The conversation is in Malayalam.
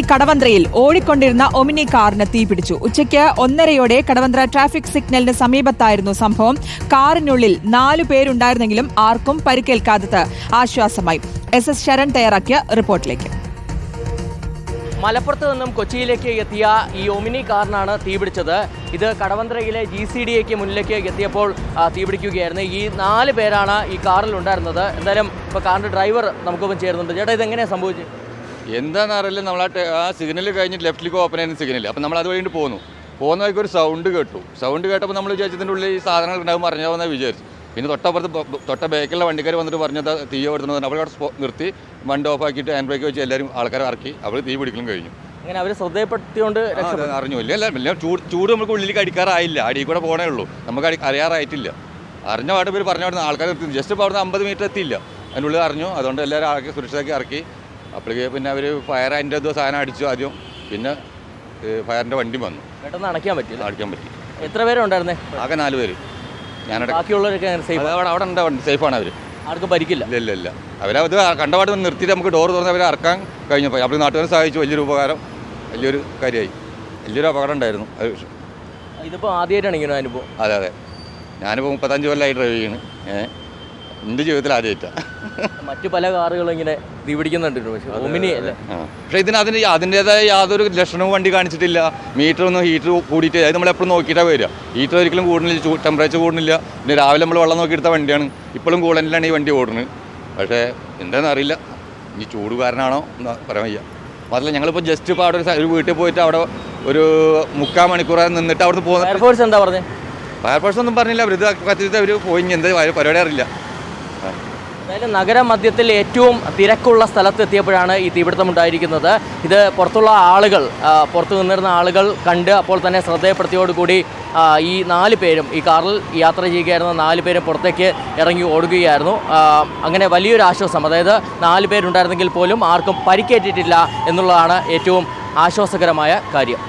കടവന്ത്രയിൽ ഓടിക്കൊണ്ടിരുന്ന ഒമിനി കാറിന് തീപിടിച്ചു. ഉച്ചയ്ക്ക് 1:30 കടവന്ത്ര ട്രാഫിക് സിഗ്നലിന് സമീപത്തായിരുന്നു സംഭവം. കാറിനുള്ളിൽ 4 പേരുണ്ടായിരുന്നെങ്കിലും ആർക്കും പരിക്കേൽക്കാത്തത് ആശ്വാസമായി. SS ശരൺ തയ്യാറാക്കിയ റിപ്പോർട്ടിലേക്ക്. മലപ്പുറത്ത് നിന്നും കൊച്ചിയിലേക്ക് എത്തിയ ഈ ഒമിനി കാറിനാണ് തീപിടിച്ചത്. ഇത് കടവന്ത്രയിലെ GCDAക്ക് മുന്നിലേക്ക് എത്തിയപ്പോൾ തീപിടിക്കുകയായിരുന്നു. ഈ 4 പേരാണ് ഈ കാറിൽ ഉണ്ടായിരുന്നത്. എന്തായാലും ഇപ്പോൾ കാറിൻ്റെ ഡ്രൈവർ നമുക്കൊപ്പം ചേരുന്നുണ്ട്. ചേട്ടാ, ഇതെങ്ങനെയാണ് സംഭവിച്ചത്? എന്താണെന്നറിയില്ല, നമ്മൾ ആ സിഗ്നൽ കഴിഞ്ഞിട്ട് ലെഫ്റ്റിലേക്ക് ഓപ്പൺ ചെയ്യുന്ന സിഗ്നൽ. അപ്പോൾ നമ്മൾ അത് കഴിഞ്ഞിട്ട് പോകുന്ന വഴിക്ക് ഒരു സൗണ്ട് കേട്ടപ്പോൾ നമ്മൾ വിചാരിച്ചതിൻ്റെ ഉള്ളിൽ ഈ സാധനങ്ങൾ ഉണ്ടാകും പറഞ്ഞാൽ വിചാരിച്ചു. പിന്നെ തൊട്ട ബാക്കിലുള്ള വണ്ടിക്കാർ വന്നിട്ട് പറഞ്ഞത് തീ കൊടുത്തുന്നത് അവർ അവിടെ നിർത്തി വണ്ടി ഓഫാക്കിയിട്ട് ഹാൻഡ് ബ്രേക്ക് വെച്ച് എല്ലാവരും ആൾക്കാരെ ഇറക്കി അവർ തീ പിടിക്കലും കഴിഞ്ഞു. അങ്ങനെ അവർ ശ്രദ്ധയപ്പെടുത്തിയോണ്ട് അറിഞ്ഞു ഇല്ല ചൂട് നമുക്ക് ഉള്ളിലേക്ക് അടിക്കാറായില്ല, അടിയിൽ കൂടെ പോകണേ ഉള്ളൂ, നമുക്ക് അറിയാറായിട്ടില്ല. അറിഞ്ഞ പാട്ട് പേര് പറഞ്ഞ അവിടെ ആൾക്കാർ നിർത്തി ജസ്റ്റ് ഇപ്പോൾ അവിടെ 50 മീറ്റർ എത്തിയില്ല, അതിനുള്ളിൽ അറിഞ്ഞു. അതുകൊണ്ട് എല്ലാവരും ആൾക്കാർ സുരക്ഷിതമാക്കി ഇറക്കി. അപ്പോഴേക്ക് പിന്നെ അവർ ഫയർ അതിൻ്റെ സാധനം അടിച്ചു ആദ്യം, പിന്നെ ഫയറിൻ്റെ വണ്ടി വന്നു. പെട്ടെന്ന് അടയ്ക്കാൻ പറ്റി. എത്ര പേരുണ്ടായിരുന്നേ? ആകെ 4 പേര്. ബാക്കിയുള്ളവരൊക്കെ അവിടെ ഉണ്ട്, സേഫാണ് അവർ, ആർക്കും പരിക്കില്ല. ഇല്ല. അവരത് കണ്ടപാട് നിർത്തിയിട്ട് നമുക്ക് ഡോർ തുറന്ന് അവരെ ഇറക്കാൻ കഴിഞ്ഞപ്പോൾ അപ്പോൾ നാട്ടുകാരെ സഹായിച്ചു. വലിയൊരു ഉപകാരം, വലിയൊരു കാര്യമായി. വലിയൊരു അപകടം ഉണ്ടായിരുന്നു. ഇതിപ്പോൾ ആദ്യമായിട്ടാണ് ഇങ്ങനെ അനുഭവം? അതെ, ഞാനിപ്പോൾ 35 കൊല്ലമായി ഡ്രൈവ് ചെയ്യണ്. എൻ്റെ ജീവിതത്തിൽ ആദ്യമായിട്ടാണ്. മറ്റു പല കാറുകളും ഇങ്ങനെ തീപിടിക്കുന്നുണ്ട്, പക്ഷേ ഒമിനി അല്ലേ. പക്ഷേ അതിൻ്റേതായ യാതൊരു ലക്ഷണവും വണ്ടി കാണിച്ചിട്ടില്ല. മീറ്ററൊന്നും ഹീറ്റർ കൂടിയിട്ട്, അത് നമ്മളെപ്പോഴും നോക്കിയിട്ടാണ് വരിക. ഹീറ്റർ ഒരിക്കലും കൂടുന്നില്ല, ടെമ്പറേച്ചർ കൂടുന്നില്ല. പിന്നെ രാവിലെ നമ്മൾ വെള്ളം നോക്കിയെടുത്ത വണ്ടിയാണ്. ഇപ്പോഴും കൂളൻ്റിലാണ് ഈ വണ്ടി ഓടുന്നത്. പക്ഷേ എന്താണെന്ന് അറിയില്ല, ഇനി ചൂട് കാരനാണോ എന്ന് പറയാൻ വയ്യ. മാത്രമല്ല ഞങ്ങളിപ്പോൾ ജസ്റ്റ് ഇപ്പോൾ അവിടെ ഒരു വീട്ടിൽ പോയിട്ട് അവിടെ ഒരു 3/4 മണിക്കൂർ നിന്നിട്ട് അവിടെ നിന്ന് പോകുന്നത്. ഫയർഫോഴ്സ് എന്താ പറഞ്ഞത്? ഫയർഫോഴ്സ് ഒന്നും പറഞ്ഞില്ല. അവർ ഇത് കത്തിയിട്ട് അവർ പോയി, എന്താ പരിപാടി അറിയില്ല. അതായത് നഗരമധ്യത്തിൽ ഏറ്റവും തിരക്കുള്ള സ്ഥലത്ത് എത്തിയപ്പോഴാണ് ഈ തീപിടുത്തമുണ്ടായിരിക്കുന്നത്. ഇത് പുറത്തുള്ള ആളുകൾ, പുറത്തു നിന്നിരുന്ന ആളുകൾ കണ്ട് അപ്പോൾ തന്നെ ശ്രദ്ധയപ്പെടുത്തിയോടുകൂടി ഈ 4 പേരും, ഈ കാറിൽ യാത്ര ചെയ്യുകയായിരുന്ന 4 പേരും പുറത്തേക്ക് ഇറങ്ങി ഓടുകയായിരുന്നു. അങ്ങനെ വലിയൊരു ആശ്വാസം, അതായത് 4 പേരുണ്ടായിരുന്നെങ്കിൽ പോലും ആർക്കും പരിക്കേറ്റിട്ടില്ല എന്നുള്ളതാണ് ഏറ്റവും ആശ്വാസകരമായ കാര്യം.